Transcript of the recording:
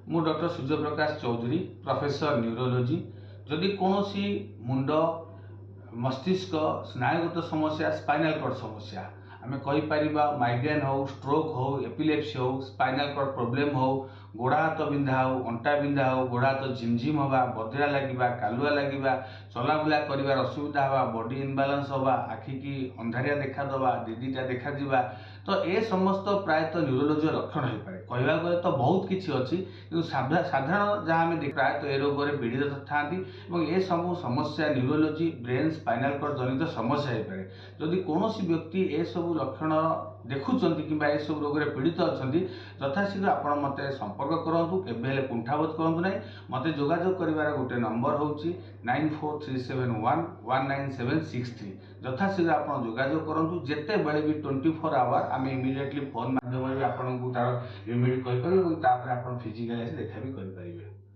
मु doctor Suryaprakash Chaudhary professor neurology जदि कौन सी मुंड मस्तिष्क स्नायुगत समस्या स्पाइनल कॉर्ड समस्या आम कहीपर माइग्रेन हो स्ट्रोक हो एपिलेप्सी हो स्पाइनल कॉर्ड प्रोब्लेम हो गोड़ हाथ बिंधा हो अंटा बिंधा हो गोड़ हाथ झिमझिम हवा बधिरा लगे कालुआ लगे चलाबुला कर असुविधा हवा बॉडी इनबालांस हवा आखि की अंधारिया देखादवा दीदीटा देखा तो ये समस्त प्रायतः न्यूरोलोजी लक्षण हो पाए कहवा गले तो बहुत किसी अच्छी कि साधारण जहाँ आम प्रायतः ए रोग में पीड़ित था ये सब समस्या न्यूरोलोजी ब्रेन स्पाइनल कॉर्ड जनित समस्या हो पाए जदि कौन व्यक्ति ए सब लक्षण देखुं कि ए सब रोग में पीड़ित अच्छा यथाशीघ्र आप मत संपर्क करूँ के कुंठाबोध करूँ ना मत जोगाजोग कर गोटे नंबर हूँ 9437119763 यथाशीघ्र आप जोगाजोग करूँ जिते बड़े भी 24 आवर आम इमिडिएटली फोन माध्यम आपको तार रिमेडी कर फिजिकाली देखा भी करें।